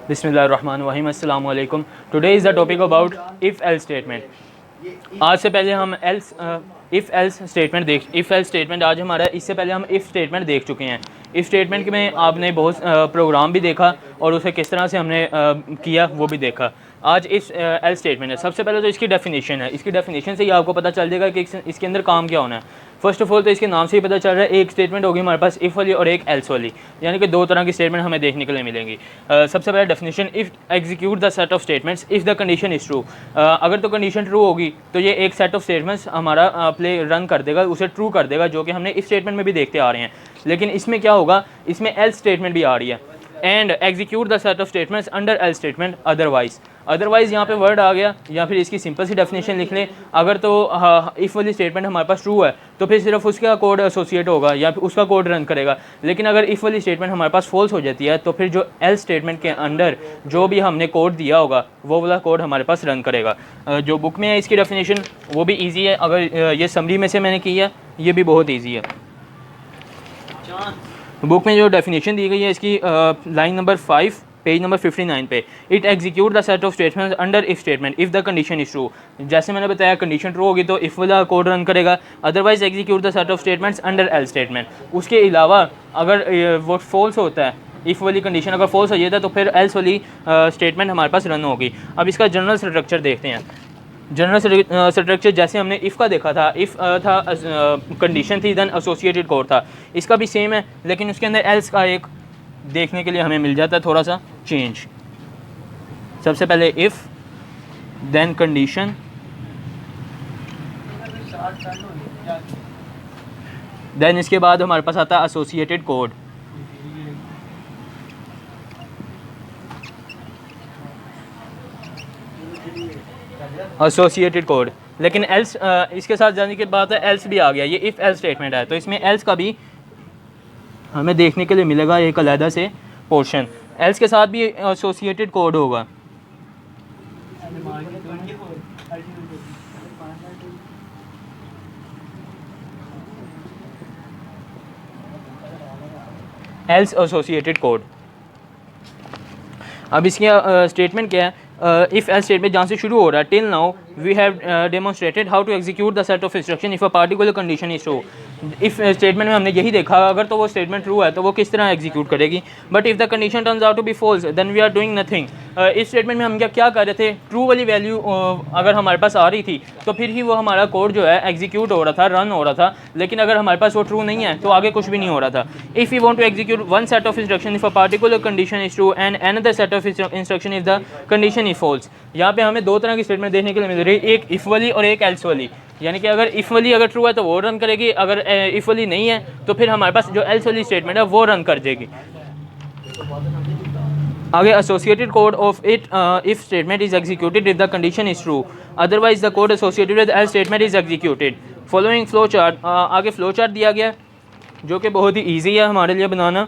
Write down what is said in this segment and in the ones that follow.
बिस्मिल्लाहिर्रहमानिर्रहीम अस्सलामु अलैकुम। Today is the topic about if else statement. आज से पहले हम इफ़ एल्स स्टेटमेंट आज हमारा, इससे पहले हम इफ़ स्टेटमेंट देख चुके हैं। इफ़ स्टेटमेंट में आपने बहुत प्रोग्राम भी देखा और उसे किस तरह से हमने किया वो भी देखा। आज इस एल्स स्टेटमेंट है। सबसे पहले तो इसकी डेफिनेशन है। इसकी डेफिनेशन से ही आपको पता चल जाएगा कि इसके अंदर काम क्या होना है। फर्स्ट ऑफ ऑल तो इसके नाम से ही पता चल रहा है, एक स्टेटमेंट होगी हमारे पास इफ़ वाली और एक एल्स वाली, यानी कि दो तरह की स्टेटमेंट हमें देखने के लिए मिलेंगी। सबसे पहले definition, if execute the set of statements if the condition is true. अगर तो कंडीशन ट्रू होगी तो ये एक सेट ऑफ स्टेटमेंट्स हमारा प्ले रन कर देगा, उसे ट्रू कर देगा, जो कि हमने इस स्टेटमेंट में भी देखते आ रहे हैं। लेकिन इसमें क्या होगा, इसमें एल्स स्टेटमेंट भी आ रही है। And execute the set of statements under else statement otherwise यहाँ पे वर्ड आ गया, या फिर इसकी सिंपल सी डेफिनेशन लिख लें। अगर तो इफ़ वाली स्टेटमेंट हमारे पास ट्रू है तो फिर सिर्फ उसका कोड एसोसिएट होगा या फिर उसका कोड रन करेगा। लेकिन अगर इफ़ वाली स्टेटमेंट हमारे पास फॉल्स हो जाती है तो फिर जो एल्स स्टेटमेंट के अंडर जो भी हमने कोड दिया होगा वो वाला कोड हमारे पास रन करेगा। जो बुक में है इसकी डेफिनेशन वो भी ईजी है। अगर ये समरी में से मैंने की है, ये भी बहुत ईजी है। बुक में जो डेफिनेशन दी गई है इसकी लाइन नंबर 5 पेज नंबर 59 पे, it execute the set of statements under if statement if the condition is true. जैसे मैंने बताया, कंडीशन ट्रू होगी तो इफ़ वाला कोड रन करेगा, otherwise execute the set of statements under L statement. उसके अलावा अगर वो फॉल्स होता है, इफ़ वाली कंडीशन अगर फॉल्स हो जाता है तो फिर एल्स वाली स्टेटमेंट हमारे पास रन होगी। अब इसका जनरल स्ट्रक्चर देखते हैं। जनरल स्ट्रक्चर जैसे हमने इफ़ का देखा था, इफ़ था कंडीशन थी, देन एसोसिएटेड कोड था। इसका भी सेम है, लेकिन उसके अंदर एल्स का एक देखने के लिए हमें मिल जाता है थोड़ा सा चेंज। सबसे पहले इफ़, देन कंडीशन, देन इसके बाद हमारे पास आता है एसोसिएटेड कोड। एसोसिएटेड कोड, लेकिन एल्स इसके साथ जाने के बाद एल्स भी आ गया। ये इफ़ एल्स स्टेटमेंट है तो इसमें एल्स का भी हमें देखने के लिए मिलेगा एक अलग से पोर्शन। एल्स के साथ भी एसोसिएटेड कोड होगा। Else associated code. अब इसकी स्टेटमेंट क्या है, इफ़ एल्स स्टेटमेंट जहाँ से शुरू हो रहा है, till now we have demonstrated how to execute the set of instruction if a particular condition is true. If statement में हमने यही देखा, अगर तो वो स्टेटमेंट ट्रू है तो वो किस तरह एग्जीक्यूट करेगी। But if the condition turns out to be false then we are doing nothing. इस स्टेटमेंट में हम क्या कर रहे थे, ट्रू वाली वैल्यू अगर हमारे पास आ रही थी तो फिर ही वो हमारा कोड जो है एग्जीक्यूट हो रहा था, रन हो रहा था। लेकिन अगर हमारे पास वो ट्रू नहीं है तो आगे कुछ भी नहीं हो रहा था। If you want to execute one set of instruction if a particular condition is true and another set of instruction if the condition is false. यहाँ पे हमें दो तरह की स्टेटमेंट देखने के लिए मिल रही है, एक इफ़ वाली और एक एल्स वाली। यानी कि अगर इफ़ वाली अगर ट्रू है तो वो रन करेगी, अगर इफ़ वाली नहीं है तो फिर हमारे पास जो एल्स वाली स्टेटमेंट है वो रन कर देगी। आगे, associated code of it if statement is executed if the condition is true, otherwise the code associated with else statement is executed. Following flow chart, आगे फ्लो चार्ट दिया गया जो कि बहुत ही ईजी है हमारे लिए बनाना।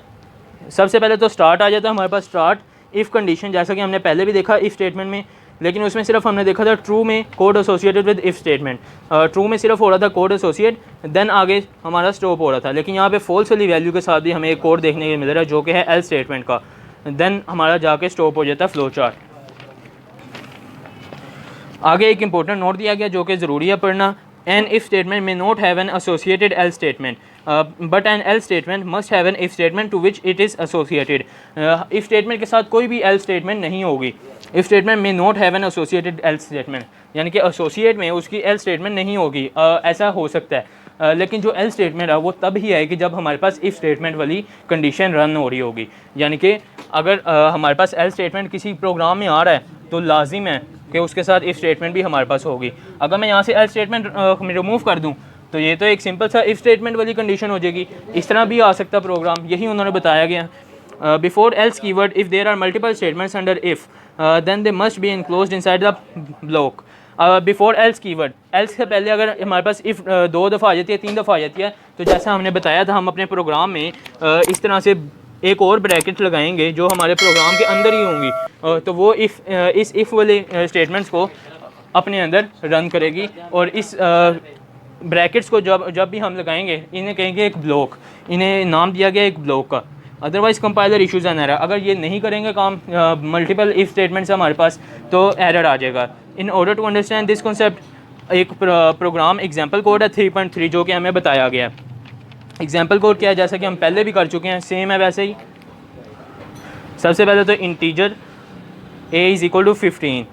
सबसे पहले तो स्टार्ट आ जाता है हमारे पास, स्टार्ट इफ़ कंडीशन, जैसा कि हमने पहले भी देखा इफ़ स्टेटमेंट में, लेकिन उसमें सिर्फ हमने देखा था ट्रू में code associated with if statement. True में सिर्फ हो रहा था कोड एसोसिएट, देन आगे हमारा स्टॉप हो रहा था। लेकिन यहाँ पे फॉल्स वाली वैल्यू के साथ भी हमें एक कोड देखने को मिल रहा है जो कि है एल्स स्टेटमेंट का, देन हमारा जाके स्टॉप हो जाता है फ्लो चार्ट। आगे एक इंपॉर्टेंट नोट दिया गया जो कि ज़रूरी है पढ़ना, एन इफ स्टेटमेंट में not have an associated else statement but an else statement must have an if statement to which it is associated. If statement के साथ कोई भी एल स्टेटमेंट नहीं होगी। इफ स्टेटमेंट में not have an associated else statement, यानी कि associate में उसकी एल स्टेटमेंट नहीं होगी। ऐसा हो सकता है, लेकिन जो एल स्टेटमेंट है वो तब ही है कि जब हमारे पास इफ़ स्टेटमेंट वाली कंडीशन रन हो रही होगी। यानी कि अगर हमारे पास एल स्टेटमेंट किसी प्रोग्राम में आ रहा है तो लाजिम है कि उसके साथ इफ़ स्टेटमेंट भी हमारे पास होगी। अगर मैं यहाँ से एल स्टेटमेंट रिमूव कर दूँ तो ये तो एक सिंपल सा इफ़ स्टेटमेंट वाली कंडीशन हो जाएगी। इस तरह भी आ सकता प्रोग्राम, यही उन्होंने बताया गया। Before else keyword, if there are multiple statements under if then they must be enclosed inside the block. Before else keyword, else से पहले अगर हमारे पास इफ़ 2 दफ़ा आ जाती है, 3 दफ़ा आ जाती है, तो जैसा हमने बताया था हम अपने प्रोग्राम में इस तरह से एक और ब्रैकेट लगाएंगे जो हमारे प्रोग्राम के अंदर ही होंगी, तो वो इस इफ़ वाले स्टेटमेंट्स को अपने अंदर रन करेगी। और इस ब्रैकेट्स को जब भी हम लगाएंगे इन्हें कहेंगे एक ब्लॉक, इन्हें नाम दिया गया एक ब्लॉक का। Otherwise compiler issues an error. अगर ये नहीं करेंगे काम मल्टीपल इफ़ स्टेटमेंट्स हमारे पास तो एरर आ जाएगा। In order to understand this concept एक प्रोग्राम एग्जाम्पल कोड है 3.3 जो कि हमें बताया गया है। एग्जाम्पल कोड क्या है, जैसा कि हम पहले भी कर चुके हैं, सेम है वैसे ही। सबसे पहले तो integer a is equal to 15,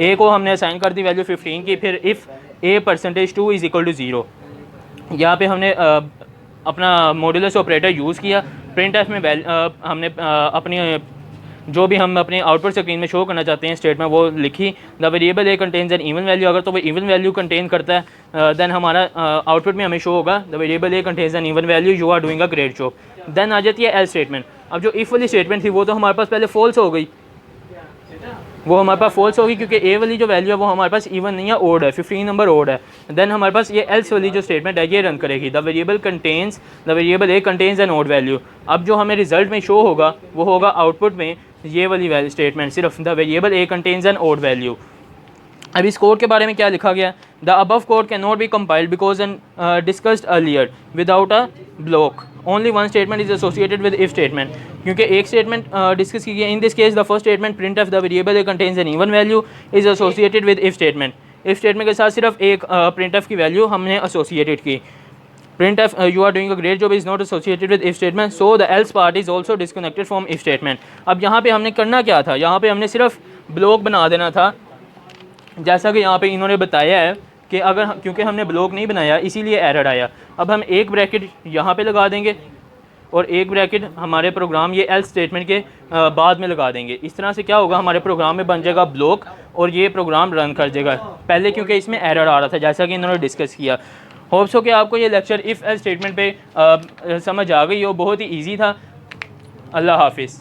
a को हमने असाइन कर दी वैल्यू 15 की। फिर if a%2 is equal to 0, यहाँ पे हमने अपना मॉड्यूलस ऑपरेटर यूज़ किया। प्रिंट एफ में हमने अपनी जो भी हम अपने आउटपुट स्क्रीन में शो करना चाहते हैं स्टेटमेंट वो लिखी। The variable A contains an even value, अगर तो वो इवन वैल्यू कंटेन करता है देन हमारा आउटपुट में हमें शो होगा the variable A contains an even value, you are doing a great job. Then आ जाती है एल्स स्टेटमेंट। अब जो इफ़ वाली स्टेटमेंट थी वो तो हमारे पास पहले फॉल्स हो गई, वो हमारे पास फॉल्स होगी क्योंकि ए वाली जो वैल्यू है वो हमारे पास इवन नहीं है, ओड है, 15 नंबर ओड है। देन हमारे पास ये एल्स वाली जो स्टेटमेंट है ये रन करेगी, the variable A contains an odd value. अब जो हमें रिजल्ट में शो होगा वो होगा आउटपुट में ये वाली स्टेटमेंट, सिर्फ the variable A contains an odd value. अब इस कोड के बारे में क्या लिखा गया, the above code can not be compiled because an discussed earlier without a block, only one statement is associated with if statement. क्योंकि एक स्टेटमेंट डिस्कस की गई, in this case the first statement print of the variable A contains an even value is associated with if statement. If statement के साथ सिर्फ एक print of की value हमने एसोसिएटेड की। print f you are doing a great job is not associated with if statement, so the else part is also disconnected from if statement। अब यहाँ पे हमने करना क्या था, यहाँ पे हमने सिर्फ ब्लॉक बना देना था, जैसा कि यहाँ पे इन्होंने बताया है कि अगर क्योंकि हमने ब्लॉक नहीं बनाया इसीलिए एरर आया। अब हम एक ब्रैकेट यहाँ पे लगा देंगे और एक ब्रैकेट हमारे प्रोग्राम ये एल्स स्टेटमेंट के बाद में लगा देंगे। इस तरह से क्या होगा, हमारे प्रोग्राम में बन जाएगा ब्लॉक और ये प्रोग्राम रन कर जाएगा। पहले क्योंकि इसमें एरर आ रहा था जैसा कि इन्होंने डिस्कस किया। होप्स हो कि आपको ये लेक्चर इफ़ एल्स स्टेटमेंट पे समझ आ गई हो, बहुत ही ईजी था। अल्लाह हाफिज़।